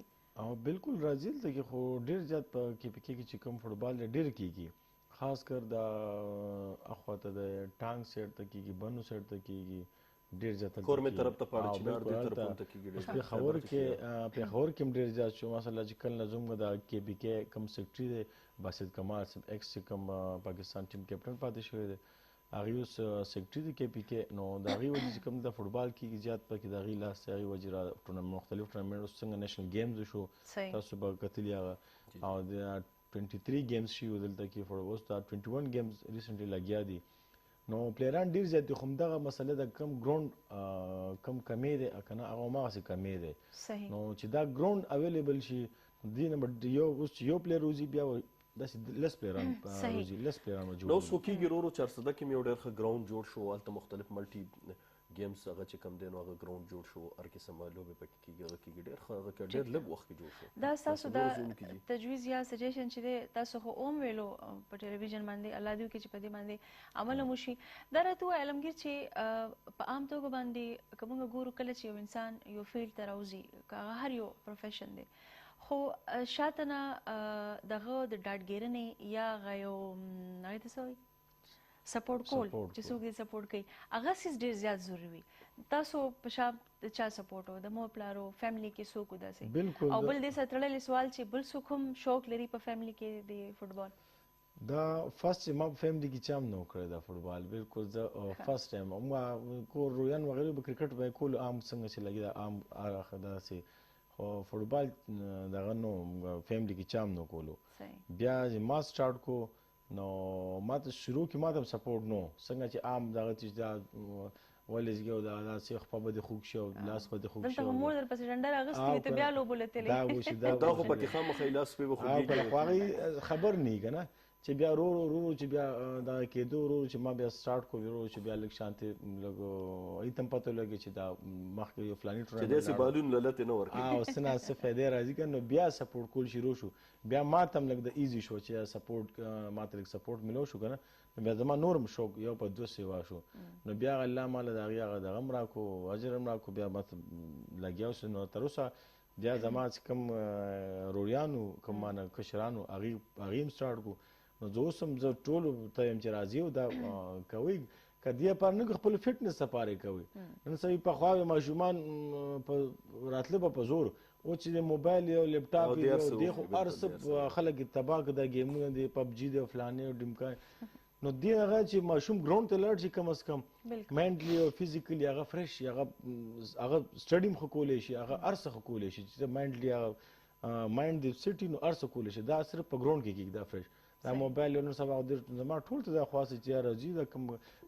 [SPEAKER 3] او بالکل راځي دلته کې خو ډېر زیات په کې پکې کې چې کوم فوټبال ډېر کېږي خاص کر دا اخواته د ټانګ سایډ ته کېږي بنو سایډ ته کېږي ډېر زیات
[SPEAKER 2] کورمې طرف ته پاړه چنار دې طرف هم ته کېږي
[SPEAKER 3] پېښور کې هم ډېر زیات شو مثلا چې کله نه زموږ د کې بي کې کوم سیکرټري دی باسط کمال صاحب ایکس چې کوم پاکستان ټیم کیپټن پاتې شوی دی هغې اوس سیکرټري دی کې پي کې نو د هغې وجې چې کوم د فټبال کېږي زیات پکې د هغې لاس دی هغې وجې را مختلف ټورنمنټ اوس څنګه نیشنل گیمز شو تاسو به کتلي هغه او د 23 گیمز شي دلته کې اوس دا 21 گیمز ریسنټلی لګیا دي نو پلیران ډېر زیات دي خو همدغه مسله د کم ګراوند کم کمی دی که نه هغه هماغسې کمی دی نو چې دا ګراوند اویلیبل شي دې نه یو اوس چې یو پلیر وځي بیا داسې لس پلیران روزي لس پلیران به جوړ
[SPEAKER 2] نو اوس خو کېږي ورو ورو چارسده کې مې یو ډېر ښه ګراوند جوړ شو هلته مختلف ملټي گیمز هغه چې کوم دی نو هغه ګراوند جوړ شو هر قسمه لوبې پکې کېږي هغه کېږي ډېر ښه هغه ډېر لږ وخت کې جوړ شو
[SPEAKER 1] دا ستاسو د تجویز یا سجیشن چې دی تاسو خو اوم ویلو په ټلویزیون باندې الله دې وکړي چې په دې باندې عمل هم وشي دا راته ووایه علمګیر چې په عام توګه باندې که موږ ګورو کله چې یو انسان یو فیلډ ته راوځي که هغه هر یو پروفیشن دی خو شاته نه دغه د ډاډګیرنې یا هغه یو هغې ته څه وایي سپورټ کول چې څوک دې سپورټ کوي هغه سیز ډېر زیات ضروري وي تاسو په شا د چا سپورټ و د مور پلارو فیملی کې څوک و داسې او بل دې سره تړلی سوال چې بل څوک هم شوق لري په فیملی کې د فټبال
[SPEAKER 3] دا فرست چې ما په فیملی کې چا هم نه و کړی دا فټبال بالکل زه فرست ټایم ما کور رویان وغیرې به کرکټ به یې کولو عام څنګه چې لګي دا عام داسې خو فټبال دغه نو فیملی کې چا هم نه کولو بیا چې ما سټارټ کو نو ما ته شروع کې ما ته سپورټ نو څنګه چې عام دغه چې دا ولې او دا داسې خپه به دې خوږ شي او لاس به دې خوږ شي
[SPEAKER 1] دلته خو مور در پسې ډنډر اخیستې وي ته بیا لوبو له تللی
[SPEAKER 3] دا وشي دا
[SPEAKER 2] خو پکې خامخا لاس پې به خوږېږي
[SPEAKER 3] خو هغې خبر نه وي که نه چې بیا ورو ورو چې بیا دغه کېدو ورو چې ما بیا سټارټ کړو ورو چې بیا لږ شانتې لږ هغې ته هم پته ولګي چې دا مخکې یو فلاني
[SPEAKER 2] چې داسې بالون له لتې نه ورکوي
[SPEAKER 3] او څه نه څه فایدې راځي که نو بیا سپورټ کول شروع شو بیا ما ته هم لږ د ایزي شو چې سپورټ ما ته لږ سپورټ میلو شو که نه نو بیا زما نور هم شوق یو په دوه سیوا شو نو بیا الله ماله د هغې هغه دغه هم راکړو اجر هم راکړو بیا ما ته لګیا شو نو تر اوسه بیا زما چې کوم روریانو کوم مانه کشرانو هغې هم سټارټ کړو نو زه اوس هم زه ټولو ته یم چې راځي او دا کوئ که دې لپاره نه خپل فټنس لپاره یې کوئ نن سړي پخوا ماشومان راتله به په زور او چې د موبایل یو لیپټاپ دی او دی خو هر څه خلک تباه کړه دا گیمونه دی پبجي دی فلانې او ډمکان نو دې هغه چې ماشوم ګراوند ته لاړ شي کم از کم مینټلی او فزیکلی هغه فرش شي هغه سټډي هم ښه کولی شي هغه هر څه ښه کولی شي چې مینټلی هغه مایند دې سټي نو هر څه کولی شي دا صرف په ګراوند کې کېږي دا فرش دا موبایل نو سبا زما ټول ته دا خواست چې راځي دا کوم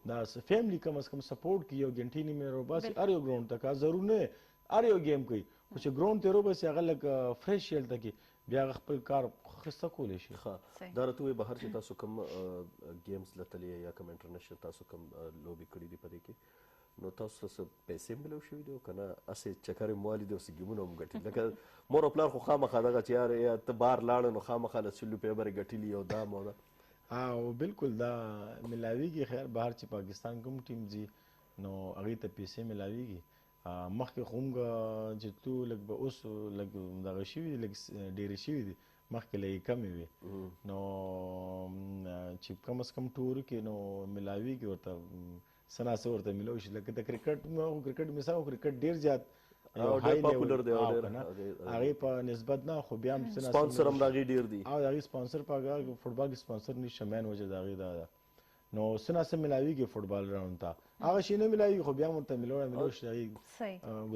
[SPEAKER 3] دا فیملی کم از کم سپورټ کی یو غنټې نیمه رو بس هر یو ګراوند ته کا ضرور نه هر یو گیم کوي خو چې ګراوند ته رو بس هغه لګ فرش یل ته کې بیا خپل کار خسته کولی شي
[SPEAKER 2] دا راته وایي بهر چې تاسو کوم گیمز لتلې یا کوم انټرنیشنل تاسو کوم لوبې کړي دي په دې کې نو تاسو څه پیسې ملو شوي دي که نه هسې چکرې مو والي دي او څه ګیمونه هم ګټي لکه مور او پلار خو خامخا دغه چې یار یا ته بار لاړه نو خامخا له 100 روپۍ به ګټلي او دا مو ده
[SPEAKER 3] او بالکل دا ملاویږي خیر بهر چې پاکستان کوم ټیم ځي نو هغې ته پیسې ملاویږي مخکې خو موږ چې تلو لږ به اوس لږ دغه شوي دي لږ ډېرې شوي دي مخکې لږې کمې وي نو چې کم از کم ټور کې نو ملاویږي ورته څه ناڅه ورته میلو شي لکه د کرکټ مثال کرکټ ډېر زیات هغې په نسبت نه خو بیا هم
[SPEAKER 2] سپانسر هم د هغې ډېر دي
[SPEAKER 3] او د هغې سپانسر په هغه فټبال کې سپانسر نشته مین وجه د هغې دا ده نو څه ناڅه میلاویږي فټبال راوند ته هغه شي نه میلاویږي خو بیا هم ورته میلو شي هغې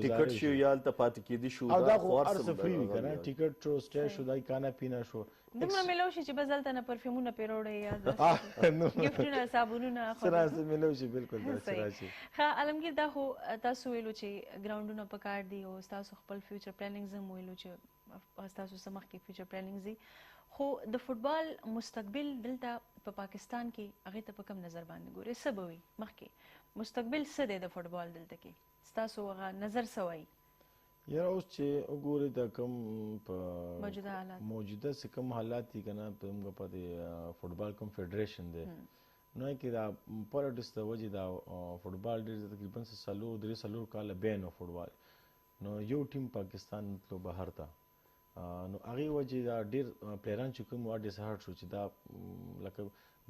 [SPEAKER 2] ټیکټ شي یا هلته پاتې کېدي شو
[SPEAKER 3] او دا خو هر څه فری وي که نه ټیکټ شو سټې شو دا کانا پینا شو
[SPEAKER 1] دومره میلو شي چې بس هلته نه پرفیومونه پرې وړئ یا ګفټونه صابونونه
[SPEAKER 3] څه ناڅه میلو شي بالکل داسې راشي
[SPEAKER 1] ښه علمګیر دا خو تاسو ویلو چې ګراونډونه پکار دي او ستاسو خپل فیوچر پلانینګز هم ویلو چې ستاسو څه مخکې فیوچر پلانینګز دي خو د فټبال مستقبل دلته په پاکستان کې هغې ته په کوم نظر باندې ګورئ څه به وي مخکې مستقبل څه دی د فټبال دلته کې ستاسو هغه نظر څه وایي
[SPEAKER 3] یاره اوس چې وګورئ د کوم په
[SPEAKER 1] موجوده حالات
[SPEAKER 3] موجوده څه کوم حالات دي که نه په په د فټبال کوم فیډریشن دی نو کې دا پالیټکس د وجې دا فټبال ډېر تقریبا 3 کاله بین و فټبال نو یو ټیم پاکستان تلو بهر ته نو هغې وجې دا ډېر پلیران چې کوم ډیسهارډ شو چې دا لکه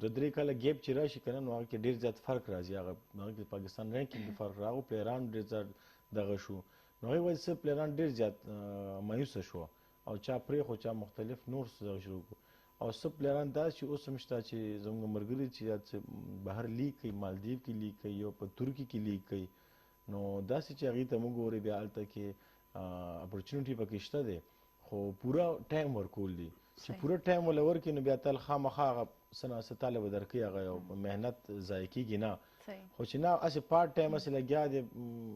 [SPEAKER 3] د 3 کاله ګیپ چې راشي که نه نو هغه کې ډېر زیات فرق راځي هغه کې پاکستان رینکینګ کې فرق راغو پلیران ډېر زیات دغه شو نو هغې وجې څه پلیران ډېر زیات مایوسه شوه او چا پرېښو چا مختلف نور څه دغه شروع کړو او څه پلیران داسې چې اوس هم شته چې زموږ ملګري چې بهر لیګ کوي مالدیو کې لیګ کوي یو په ترکي کې لیګ کوي نو داسې چې هغې ته موږ ګورې بیا هلته کې اپورچونیټي پکې شته دی خو پوره ټایم ورکول دي چې پوره ټایم ولې ورکړي نو بیا تل خامخا هغه څه نه څه تاله به درکوي هغه یو محنت ضایع کېږي نه خو چې نه هسې پارټ ټایم هسې لګیا دی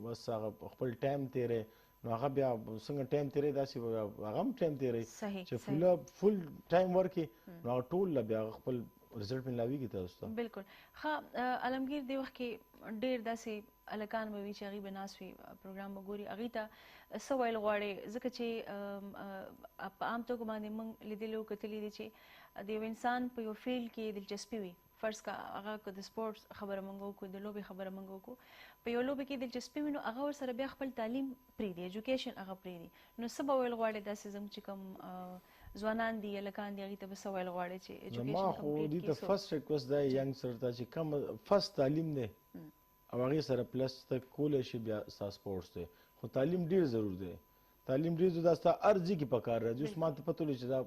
[SPEAKER 3] بس هغه خپل ټایم تېری نو هغه بیا څنګه ټایم تېری داسې هغه هم ټایم تېری چې فل ټایم ورکړي نو هغه ټول له بیا خپل رزلټ ملاویږي تاسو ته
[SPEAKER 1] بالکل ښه علمګیر دې وخت کې ډېر داسې هلکان به وي چې هغوی به ناست وي پروګرام به ګوري هغوی ته څه ویل غواړې ځکه چې په عام توګه باندې موږ لیدلي او کتلي دي چې د یو انسان په یو فیلډ کې دلچسپي وي فرض کا هغه که د سپورټس خبره موږ وکړو د لوبې خبره موږ وکړو په یو لوبې کې دلچسپي وي نو هغه ورسره بیا خپل تعلیم پرېږدي ایجوکیشن هغه پرېږدي نو څه به ویل غواړې داسې زموږ چې کوم ځوانان دي هلکان دي هغوی ته به څه ویل غواړې چې ایجوکیشن
[SPEAKER 3] ما خو دې ته فرست ریکوست دا ینګ سر ته چې کوم فرست تعلیم دی او هغې سره پلس ته کولی شي بیا ستا سپورټس دی خو تعلیم ډېر ضرور دی تعلیم ډېر ضرور دا ستا هر ځای کې پکار راځي اوس ما ته پته ولګي چې دا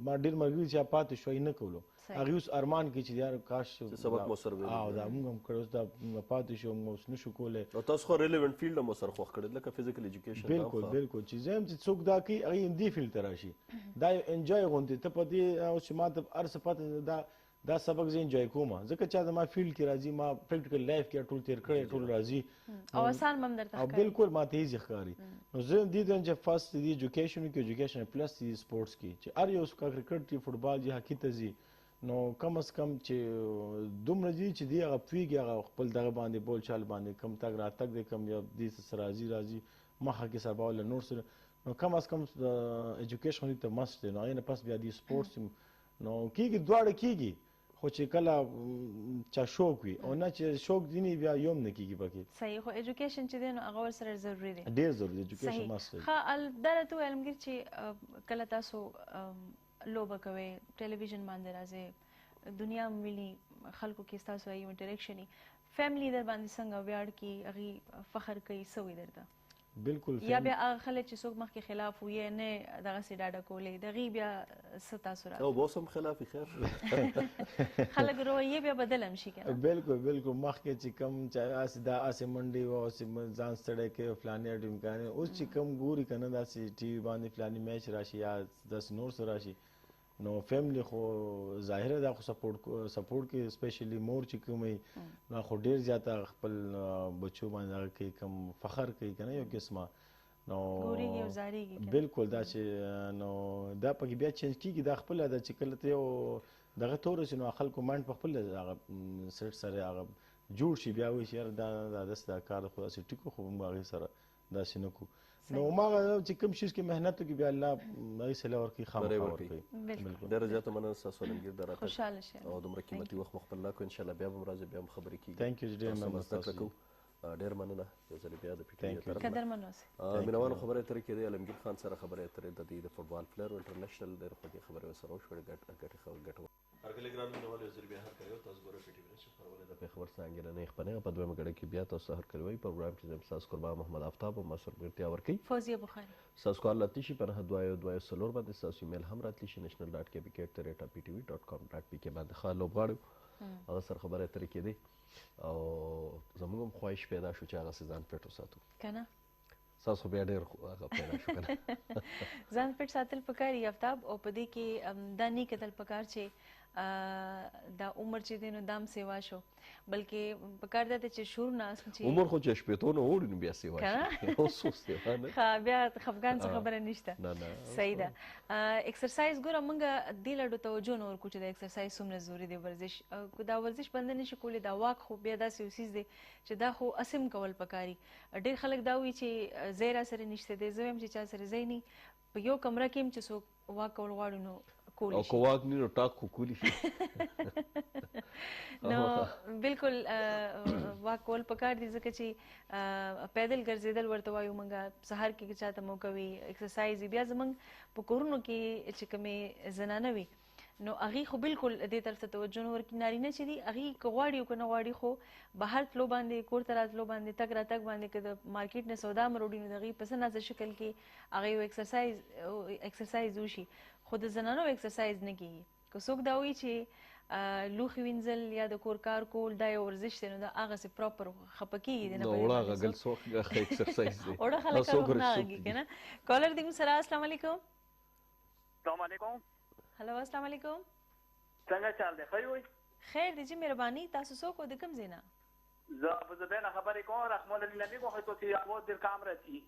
[SPEAKER 3] ما ډېر ملګري چې پاتې شوی نه کولو هغوی اوس ارمان کوي چې یار کاش
[SPEAKER 2] سبق مو سره
[SPEAKER 3] او دا موږ هم کړی اوس دا پاتې شو موږ اوس نه شو کولی
[SPEAKER 2] او تاسو خو ریلیونټ فیلډ هم ورسره خوښ کړی لکه فزیکل ایجوکیشن
[SPEAKER 3] بالکل بالکل چې زه هم چې څوک دا کوي هغوی هم دې فیلډ ته راشي دا یو انجوی غوندې ته په دې اوس چې ما ته هر څه پته دا سبق زه انجوی کوم ځکه چې زما فیلډ کې راځي ما پریکټیکل لایف کې ټول تېر کړی ټول راځي
[SPEAKER 1] او آسان به هم درته ښکاري
[SPEAKER 3] بالکل ما ته ایزي ښکاري نو زه هم دې ته چې فرست دې ایجوکیشن کې ایجوکیشن پلس دې سپورټس کې چې هر یو که کرکټ دي فوټبال دي هاکي ته ځي نو کم از کم چې دومره دي چې دی هغه پوهېږي هغه خپل دغه باندې بول چال باندې کم تګ راتګ دی کم یا دې څه راځي مخه کې سبا ولا نور سره نو کم از کم ایجوکیشن دې ته مست دی نو هغې نه پس بیا دې سپورټس نو کېږي دواړه کېږي خو چې کله چا شوق وي او نه چې شوق دی نه بیا یو هم نه کېږي پکې
[SPEAKER 1] صحیح خو ایجوکیشن چې دی نو هغه ورسره ضروري دی
[SPEAKER 3] ډېر ضروري دی ایجوکیشن مست دی
[SPEAKER 1] ښه دا راته ووایه علمګیر چې کله تاسو لوبه کوئ ټلویزیون باندې راځئ دنیا هم ویني خلکو کې ستاسو یو انټریکشن وي فیملی در باندې څنګه ویاړ کوي هغوی فخر کوي څه وي درته
[SPEAKER 3] بالکل
[SPEAKER 1] یا بیا هغه خلک چې څوک مخکې خلاف وي نه دغسې ډاډه کولې د هغې بیا څه تاثرات
[SPEAKER 2] او اوس هم خلاف خیر
[SPEAKER 1] خلک رویې بیا بدل هم شي که نه
[SPEAKER 3] بالکل بالکل مخکې چې کوم چې دا هسې منډې وه هسې ځان ستړی کوي فلانې ټیمکانې اوس چې کوم ګوري که نه داسې ټي وي باندې فلانې میچ راشي یا داسې نور څه راشي نو فیملی خو ظاهره دا خو سپورټ کې سپیشلی مور چې کوم وي نو خو ډېر زیاته خپل بچو باندې هغه کوي کوم فخر کوي که نه یو قسمه نو بالکل دا چې نو دا پکې بیا چینج کېږي دا خپله ده چې کله ته یو دغه تور شي نو خلکو مایند په خپل هغه سیټ سره هغه جوړ شي بیا وایي چې یاره دا داسې دا کار خو داسې ټیکو خو موږ هغې سره داسې نه کړو نو هماغه چې کوم شي کې محنت وکړي بیا الله هغې سله ورکوي خامخا ورکوي
[SPEAKER 2] ډېره زیاته مننه ستاسو علمګیر د راتګ
[SPEAKER 1] خوشحاله شئ
[SPEAKER 2] او دومره قیمتي وخت مو خپل نه کړو انشاءالله بیا به هم راځئ بیا هم خبرې کېږي
[SPEAKER 3] تھینک یو ډېر مننه ستاسو
[SPEAKER 2] ډېر مننه یو ځلې بیا د پی ټي وي طرف
[SPEAKER 1] قدرمن اوسئ
[SPEAKER 2] مینوانو خبرې اترې کېدې علمګیر خان سره خبرې اترې د دې د فوټبال پلیر انټرنیشنل ډېرې خوږې خبرې ورسره وشوې ګټه هرکله ګران مینوال یو ځل بیا هرکلی یو تاسو ګورئ پی ټي وي نشل خپرونه د پېښور څخه انګیرنۍ خپرونه په دویمه ګړۍ کې بیا تاسو هرکلی وایي پروګرام کې زه ستاسو قربان محمد آفتاب او ما سره ملګرتیا ورکوي
[SPEAKER 1] فوزیه بخاري
[SPEAKER 2] ستاسو کال راتلی شي په 9224 باندې ستاسو ایمیل هم راتلی شي national.kpk@ptv.com.pk باندې ښه لوبغاړو هغه سره خبرې اترې کېدې او زموږ هم خواهش پیدا شو چې هغسې ځان پټ وساتو
[SPEAKER 1] که نه
[SPEAKER 2] ستاسو بیا ډېر هغه پیدا شو که نه
[SPEAKER 1] ځان پټ ساتل پکار دي آفتاب او په دې کې دا نه کتل پکار چې دا عمر چې دی نو دا هم سیوا شو بلکې پکار دا دی چې شروع نه چې
[SPEAKER 2] عمر خو چې شپېتو نه وړي نو بیا سیوا شي اوس خو سیوا نه
[SPEAKER 1] ښه بیا خفګان څه خبره نشته صحیح ده اکسرسایز ګوره موږ دې لړو توجه نه ورکړو چې د اکسرسایز څومره ضروري دی ورزش دا ورزش بنده نشي کولی دا واک خو بیا داسې یو څیز دی چې دا خو اسم کول پکاري ډېر خلک دا وایي چې ځای راسره نشته دی زه وایم چې چا سره ځای نه په یو کمره کې هم چې څوک واک کول غواړي نو
[SPEAKER 2] او که واک نه نو ټاک خو کولی شي
[SPEAKER 1] نو بالکل واک کول پکار دي ځکه چې پیدل ګرځېدل ورته وایو موږ سهار کې چاته موقع وي اکسرسایز بیا زموږ په کورونو کې چې کومې زنانه وي نو هغې خو بالکل دې طرف ته توجه نه ورکړي. نارینه چې دي هغې که غواړي او که نه غواړي خو بهر تلو باندې کور ته راتلو باندې تګ راتګ باندې که د مارکیټ نه سودا م راوړي نو د هغې په څه نازه شکل کې هغه یو اکسرسایز وشي خو د زنانو اکسرسایز نه کېږي. که څوک دا وایي چې لوښي وینځل یا د کور کار کول دا یو ورزش دی نو دا هغسې پراپر خفه کېږي
[SPEAKER 2] نو اوړه غږل څوک اکسرسایز دی
[SPEAKER 1] اوړه خلک روغ نه غږي که نه. کالر دی موږ سره. السلام علیکم.
[SPEAKER 4] السلام علیکم.
[SPEAKER 1] هلو السلام علیکم.
[SPEAKER 4] څنګه چال دی؟ ښه یوئ؟
[SPEAKER 1] خیر دی جی مهرباني. تاسو څوک او د کوم ځای نه؟
[SPEAKER 4] زه ابوظبی نه خبرې کوم. رحمان علی نبی کو خو چې आवाज ډېر کم راځي.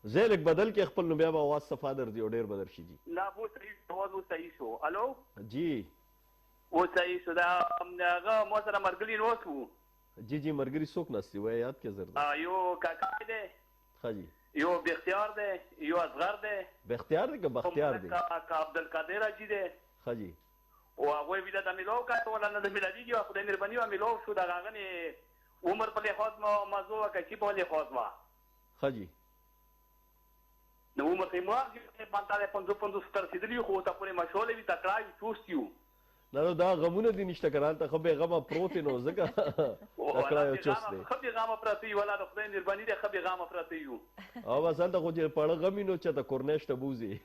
[SPEAKER 2] زه لږ بدل کې خپل نو بیا به آواز صفا درځي او ډېر به درشي جي.
[SPEAKER 4] نه اوس صحیح آواز اوس صحیح شو. الو
[SPEAKER 2] جی
[SPEAKER 4] اوس صحیح شو. دا هغه ما سره ملګري ناست وو.
[SPEAKER 2] جی جی ملګري څوک ناست دي وایه یاد کې زر ده.
[SPEAKER 4] یو کاکا دی،
[SPEAKER 2] ښه جي.
[SPEAKER 4] یو بختیار دی، یو اصغر دی.
[SPEAKER 2] بختیار دی که بختیار دی؟
[SPEAKER 4] عبدالقادر حاجي دی.
[SPEAKER 2] ښه جي.
[SPEAKER 4] او هغوی بیا د میلاو کار ولا نه د میلادي وه خدای مهرباني وه میلاو شو. دغه هغه نه عمر په لحاظ موضوع وه که چي په لحاظ وه.
[SPEAKER 2] ښه جي.
[SPEAKER 4] نو عمر ته یې مواخ پانتاله 50 تر رسېدلي خو ورته پورې مشغوله وي تکړه وي چوست یو.
[SPEAKER 2] نه نو دا غمونه دي نشته که هلته ښه بېغمه پروت یې نو ځکه تکړه یو چست دی.
[SPEAKER 4] ښه بېغمه پراته یو ولا د خدای مهرباني دی ښه بېغمه پراته یو.
[SPEAKER 2] او بس هلته خو چې پړه غم وي نو چېرته کورنۍ شته بوځي.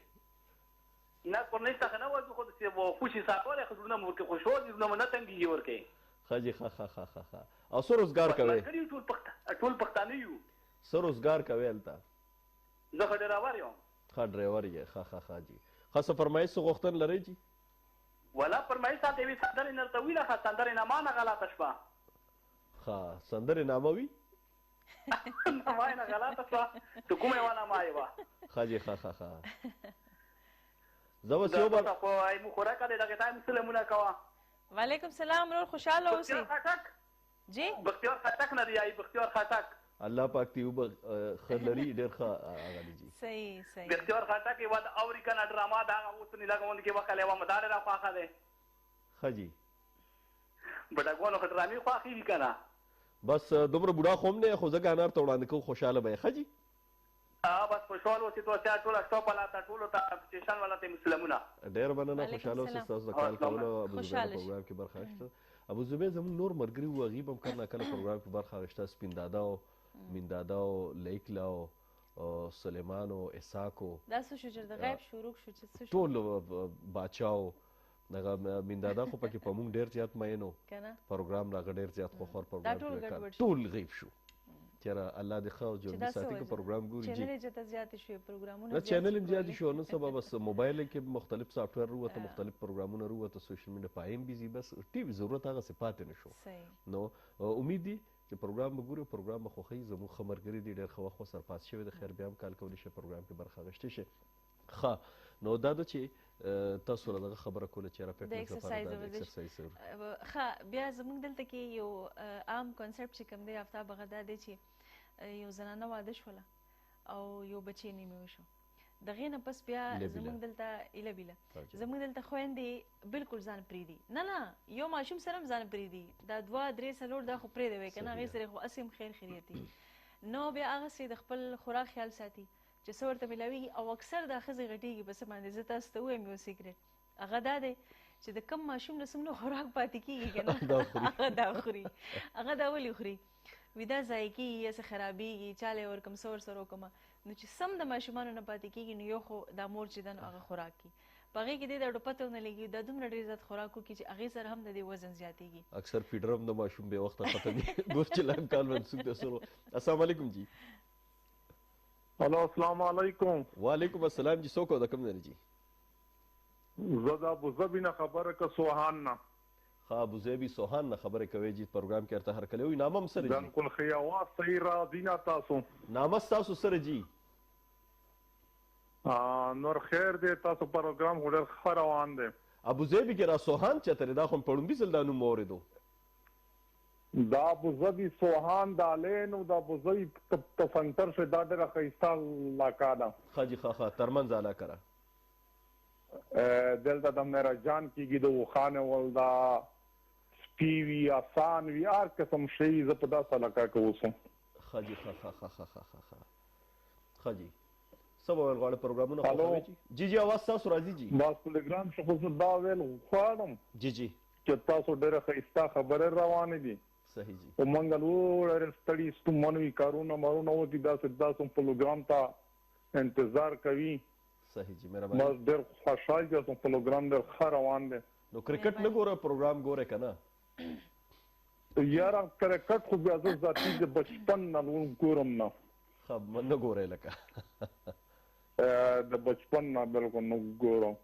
[SPEAKER 4] نه کورنۍ شته ښه نه وځو خو داسې خوشي ساتلی ښه زړونه مو ورکوي خوشحال دي زړونه مو نه تنګېږي ورکوي.
[SPEAKER 2] ښه جي. ښه ښه ښه ښه ښه. او څه روزګار کوئ؟
[SPEAKER 4] ټول پښتانه یو.
[SPEAKER 2] څه روزګار کوئ هلته؟
[SPEAKER 4] زه ښه ډریور یم.
[SPEAKER 2] ښه ډریور یې. ښه ښه ښه جي. ښه څه فرمایش څه غوښتن لرئ جي؟
[SPEAKER 4] ولا فرمایش هلته یوې سندرې نه درته ویله ښه سندرې نامه نه غلطه شوه.
[SPEAKER 2] ښه سندرې نامه وي؟
[SPEAKER 4] نامه یې نه غلطه شوه چې کومه یوه نامه یې وه.
[SPEAKER 2] ښه جي. ښه ښه ښه. زه اوس یو بار
[SPEAKER 4] خو مو خوراک دی دغې ټایم سلامونه کوه.
[SPEAKER 1] وعلیکم سلام ورور خوشحاله اوسئ.
[SPEAKER 4] بختیار خټک
[SPEAKER 1] جی
[SPEAKER 4] بختیار خټک نه دی یایي بختیار خټک.
[SPEAKER 2] الله پاک دې وبه ښه لري ډېر ښه هغه دی جي.
[SPEAKER 1] صحیح صحیح.
[SPEAKER 4] بختیار خټک یوه د اوري که نه ډرامه د هغه اوس نیله غوندې کې وکړې وه دا ډېره خوښه دی.
[SPEAKER 2] ښه جي.
[SPEAKER 4] بډاګانو ښه ډرامې خوښې دي که نه.
[SPEAKER 2] بس دومره بوډا خو هم نه خو ځکه انار ته وړاندې کوو خوشحاله به یې. ښه جي.
[SPEAKER 4] بس خوشحال اوسې تو چې ټوله شپه په لاته ټولو ته سټیشن والا ته مسلمونه.
[SPEAKER 2] ډېر مننه خوشحاله اوسئ ستاسو د کال کولو ابوظبی په پروګرام کې برخه اخیسته. ابوظبی زموږ نور ملګري وو هغوی به هم کله ناکله پروګرام کې برخه اخیسته. سپین دادا او مین دادا او لیکلا او سلیمان او اسحاق او
[SPEAKER 1] دا څه شو چې د غیب شروع شو چې څه شو
[SPEAKER 2] ټول باچا او دغه مین دادا خو پکې په موږ ډېر زیات مین و پروګرام راغه ډېر زیات خوښور پروګرام ټول غیب شو. چېرې الله دې ښه او ژوندي ساتي که پروګرام ګوري جي. نه چینل هم زیاتې شو نن سبا بس موبایل کې مختلف سافټویر وروته مختلف پروګرامونه وروته سوشل میډیا په هم بيزي بس ټي وي ضرورت هغسې پاتې نه شو. نو امید دی چې پروګرام به ګوري پروګرام به خوښوي. زموږ ښه ملګري دي ډېر ښه وخت سرپاس شوی د خیر بیا هم کال کولی شي پروګرام کې برخه اخیستی شي. ښه نو دا ده چې تاسو له دغه خبره کوله چې د
[SPEAKER 1] ایکسرسایز ښه بیا زموږ دلته کې یو عام کنسپټ چې کوم دی آفتاب هغه دا دی چې یو زنانه واده شوله او یو بچی نیمه وشو د هغې نه پس بیا زموږ دلته ایله بیله زموږ دلته خویندې بالکل ځان پرېږدي. نه یو ماشوم سره هم ځان پرېږدي دا 2 3 4 دا خو پرېږدی وی که نه هغې سره خو هسې هم خیر خیریت وي. نو بیا هغسې د خپل خوراک خیال ساتي چې څه ورته میلاویږي او اکثر دا ښځې غټېږي په څه باندې. زه تاسو ته ووایم یو سیکرټ هغه دا دی چې د کم ماشوم نه څومره خوراک پاتې کېږي که نه هغه دا خوري. هغه دا ولې خوري ویدا ضایع کېږي یا څه خرابېږي چاله یې ورکړم څه ورسره وکړمه. نو چې سم د ماشومانو نه پاتې کېږي نو یو خو دا مور چې ده نو هغه خوراک کي په هغې کې دې دا ډوپته ونه لګي دا دومره ډېر زیات خوراک وکړي چې هغې سره هم د دې وزن زیاتېږي.
[SPEAKER 2] اکثر فیډر هم د ماشوم بې وخته ختمي. دوست چې لایم کال منسوخ دی سره. السلام علیکم جی.
[SPEAKER 5] هلو السلام علیکم.
[SPEAKER 2] وعلیکم السلام جی. څوک او د کوم ځای جی؟
[SPEAKER 5] زه د ابوظبي نه خبره که سوهان نه.
[SPEAKER 2] ښه ابوظبي سوهان نه خبرې کوئ جي پروګرام کې ورته هرکلی وي. نامه هم سره جي؟
[SPEAKER 5] بالکل ښه اواز صحیح راځي نه تاسو؟
[SPEAKER 2] نامه ستاسو سره جي؟
[SPEAKER 5] نور خیر دی تاسو پروګرام خو ډېر ښه روان دی.
[SPEAKER 2] ابوظبي کې را سوهان چېرته دی؟ دا خو په لومړي ځل دا نوم واورېدو.
[SPEAKER 5] دا ابوظبي سوهان د الین او د ابوظبي په سنټر شوی دا ډېره ښایسته علاقه ده.
[SPEAKER 2] ښه جي ښه ښه ترمنځ علاقه ده.
[SPEAKER 5] دلته د مهرجان کېږي د اوښانو ول دا سپي وي اسان وي هر قسم شی زه په داسې علاقه کې اوسم.
[SPEAKER 2] ښه جي ښه ښه ښه ښه ښه ښه ښه جي څه به ویل غواړئ پروګرامونه خوښوئ جی جی اواز ستاسو راځي جی
[SPEAKER 5] بس ټلګرام څخه خو زه دا ویل غواړم
[SPEAKER 2] جی جی
[SPEAKER 5] چې تاسو ډېره ښایسته خبرې روانې دي
[SPEAKER 2] صحیح جی
[SPEAKER 5] خو موږ ډېر ستړي ستومانه وي کارونه مارونه وکړي داسې پروګرام ته انتظار کوي
[SPEAKER 2] صحیح جی مهرباني
[SPEAKER 5] بس ډېر خوشحال چې تاسو پروګرام ډېر ښه روان دی
[SPEAKER 2] نو کرکټ نه ګوره پروګرام ګوره که نه
[SPEAKER 5] یاره کرکټ خو بیا زه ذاتي د بچپن نه ګورم نه
[SPEAKER 2] نه ګورئ لکه
[SPEAKER 5] د بچپن نه بلکل نه ګورم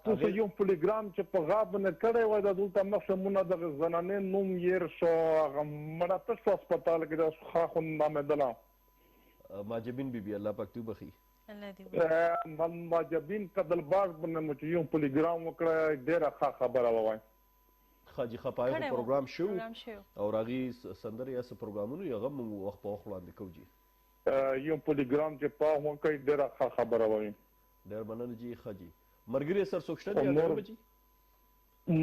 [SPEAKER 5] تاسو یو پروګرام چې په غاب نه کړی وای د دلته مخکې مونږ د زنانې نوم یې شو هغه مړه ته شو هسپتال کې د خاخو نامېدله
[SPEAKER 2] ماجبین بیبي الله پاک دې وبخي
[SPEAKER 5] ماجبین قدلباغ باندې مو چې یو پروګرام وکړی ډېره ښه خبره وای
[SPEAKER 2] خاجي خپای خو پروګرام شو او راغي سندرې یا څه پروګرامونو هغه موږ وخت په وخت وړاندې کوو جی
[SPEAKER 5] یو پروګرام چې په وکړی ډېره ښه خبره وای
[SPEAKER 2] ډېر مننه جی خاجي ملګري سر څوک شته دی جی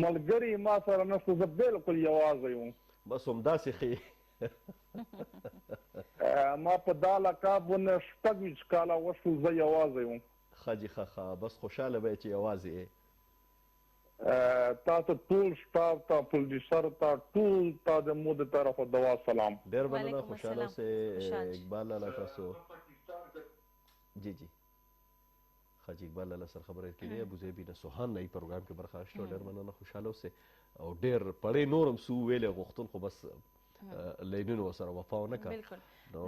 [SPEAKER 5] ملګري ما سره نشته زه بالکل یوازې یم
[SPEAKER 2] بس همداسې ښې
[SPEAKER 5] ما په دا لقب باندې 26 کاله وشو زه یوازې یم
[SPEAKER 2] خاجي ښه بس خوشحاله به چې یوازې یې
[SPEAKER 5] تاسو ټول سټاف ته پروډوسر ته ټول ته د مو د طرفه دوا سلام
[SPEAKER 2] ډېر مننه خوشحاله اوسئ اقبال لالا تاسو جی جی حاجی اقبال لالا سره خبرې کړې ابو زیبی نه سوهان نه پروګرام کې برخه اخیسته ډېر مننه خوشحاله اوسئ او ډېر پړې نورم سو ویلې غوښتل خو بس لینونو سره وفا ونه کړه
[SPEAKER 1] بالکل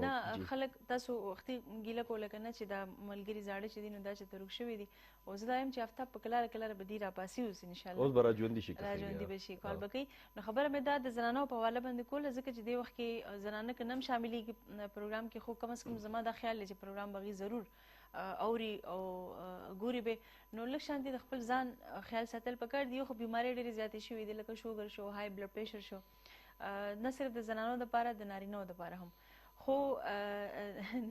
[SPEAKER 1] نه خلک تاسو وختي ګیله کوله کنه چې دا ملګری زاړه چې دي نو دا چې ترک شوی دي او زه دا یم چې آفتاب په کلاره کلاره به دي راپاسي اوس ان شاء الله
[SPEAKER 2] اوس به راژوندي شي
[SPEAKER 1] راژوندي به شي کال به کوي نو خبره مې دا د زنانو په حواله باندې کوله ځکه چې دې وخت کې زنانه که نه هم شاملېږي پروګرام کې خو کم از کم زما دا خیال دی چې پروګرام به هغوی ضرور اوري او ګوري به نو لږ شانتي د خپل ځان خیال ساتل پکار دي خو بیمارۍ ډېرې زیاتې شوي دي لکه شوګر شو های بلډ پریشر شو نه صرف د زنانو دپاره د نارینهو دپاره هم خو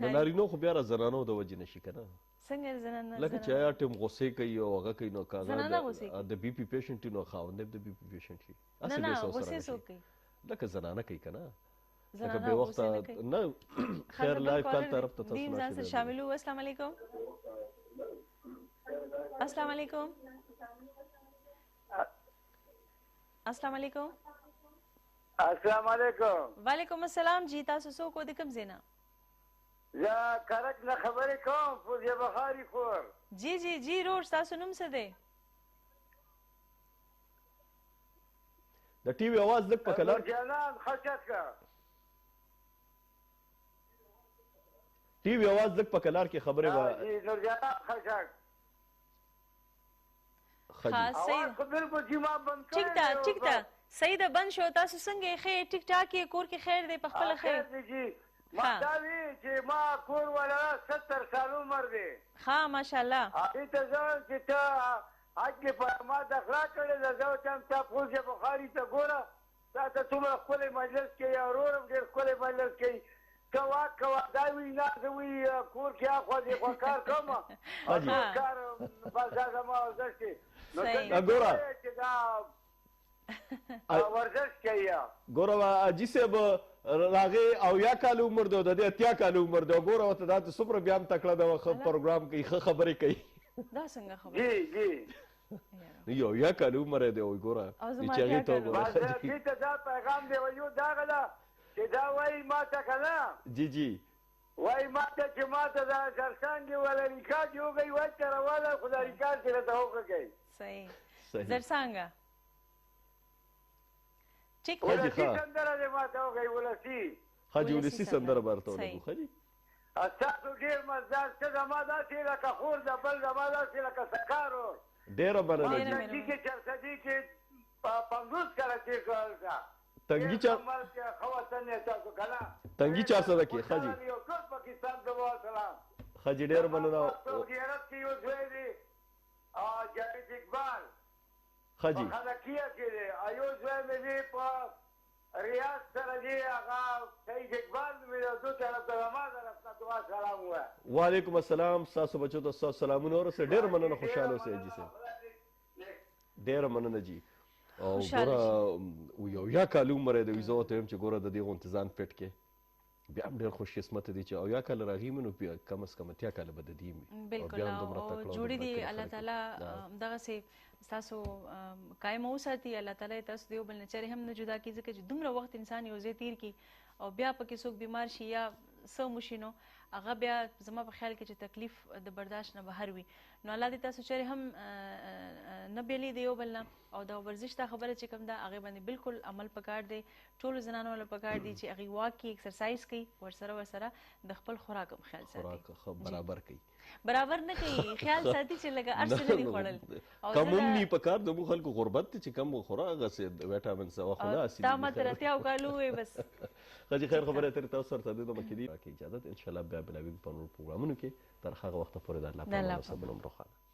[SPEAKER 2] د نارینهو خو بیا د زنانو د وجې نه شي که نه
[SPEAKER 1] څنګه زنانه
[SPEAKER 2] لکه چې آیا ټیم غوسې کوي او هغه کوي نو
[SPEAKER 1] زنانه غوسې کوي
[SPEAKER 2] د بي پي پیشنټ نو خاوند د بي پي پیشنټ شي
[SPEAKER 1] نه نه غوسې څوک کوي
[SPEAKER 2] لکه زنانه کوي که نه
[SPEAKER 1] زنانه
[SPEAKER 2] بې وخته نه خیر لایف کال طرف ته تاسو
[SPEAKER 1] ځان سره شامل وو السلام علیکم السلام علیکم السلام علیکم
[SPEAKER 6] السلام علیکم
[SPEAKER 1] وعلیکم السلام جی تاسو څوک د کوم ځای نه
[SPEAKER 6] زه کرک نه خبرې کوم فوزیه بخاري خور
[SPEAKER 1] جی جی جی روډ تاسو نوم څه دی
[SPEAKER 2] د ټي وي اواز لږ په کلار
[SPEAKER 6] جانان خچت کا
[SPEAKER 2] ټي وي اواز لږ په کلار کې خبرې
[SPEAKER 6] جی نور جانان خچت
[SPEAKER 1] خاص صحیح
[SPEAKER 6] بالکل جما بند
[SPEAKER 1] ٹھیک ده ٹھیک ده صحیح ده بند شو تاسو څنګه خیر ټیک ټاک یې کور کې خیر دی په خپل خیر
[SPEAKER 6] جی ما دا وی چې ما کور ولا 70 سال عمر دی
[SPEAKER 1] ها ماشاءالله
[SPEAKER 6] ا ته ځان چې ته اګه په ما د اخلاق کړل زه چې تاسو فوزیه بخاري ته ګوره تاسو څومره خپل مجلس کې یا اورم ډېر خپل مجلس کې کوا دا وی نه وی کور کې اخو دې خو کار کوم کار بازار ما ورځي نو ګوره چې دا ورزش کوي
[SPEAKER 2] ګوره اجي صاحب راغی او یا کال عمر دی د دې اتیا کال عمر دی ګوره ته دا څومره بیا هم تکړه د پروګرام کوي ښه خبرې کوي
[SPEAKER 1] دا څنګه خبره
[SPEAKER 6] جی جی
[SPEAKER 2] یو یا کال عمر دی او ګوره چې هغې ته
[SPEAKER 6] وګوره دې ته دا پیغام دی ویو دا غلا چې دا وایي ما ته کنه
[SPEAKER 2] جی جی
[SPEAKER 6] وایي ما ته چې ما ته دا زرڅانګې ولا ریکارډ یوګی وای ته راواله خو دا ریکارډ چې راته وکړئ
[SPEAKER 1] صحیح زرڅانګه ټیک
[SPEAKER 6] ولسی سندره دې ما ته وکړئ ولسی
[SPEAKER 2] حاجي ولسی سندره برته ولګو خاجي
[SPEAKER 6] تاسو ډېر مزدار څه زما داسې لکه خور د بل زما داسې لکه سکارو
[SPEAKER 2] ډېره مننه
[SPEAKER 6] جی کې چرسدي کې 50 کاله تېر کړل
[SPEAKER 2] تنګي چارسده کې خاجي
[SPEAKER 6] پاکستان ته وسلام
[SPEAKER 2] خاجي ډېر مننه
[SPEAKER 6] سعودي عرب کې یو ځای دی جاوید اقبال
[SPEAKER 2] خاجي
[SPEAKER 6] خلکیه کې دی ایو ځای مې دی په ریاض سره دی هغه سعید اقبال مې دو طرف ته ما درته دعا سلام وای
[SPEAKER 2] وعلیکم السلام تاسو بچو ته سلامونه ورسه ډېر مننه خوشاله اوسئ جی سه ډېر مننه جی او ګوره یو یا کال عمر دی زه ورته وایم چې ګوره د دې غونته ځان پټ کې بیا هم ډېر خوش قسمته دي چې اویا کاله راغلي نو بیا کم از کم اتیا کاله به د دې وي
[SPEAKER 1] بالکل او جوړې دي الله تعالی دغسې ستاسو قایم وساتي الله تعالی تاسو د یو بل نه چرې هم نه جدا کړي ځکه چې دومره وخت انسان یو ځای تیر کړي او بیا پکې څوک بیمار شي یا څه وشي نو هغه بیا زما په خیال کې چې تکلیف د برداشت نه بهر وي نو الله دې تاسو چرې هم نه بیلې د یو بل نه او دا ورزش ته خبره چې کوم ده هغې باندې بالکل عمل پکار دی ټولو زنانو له پکار دي چې هغې واک کوي ایکسرسایز کوي ورسره د خپل خوراک هم خیال ساتي
[SPEAKER 2] برابر کوي
[SPEAKER 1] برابر نه کوي خیال ساتي چې لکه هر څه نه دي خوړل
[SPEAKER 2] کم هم ني پکار د موږ خلکو غربت دی چې کم خورا هغسې ویټامینس او خلاص
[SPEAKER 1] تا ماته اتیا کالو وې بس
[SPEAKER 2] ښه خیر خبره ترې تاسو سره د مکې دي اجازه انشاءالله بیا بلاوي په نور پروګرامونو کې تر هغه وخته پورې د الله په امان سره بل عمر خوانه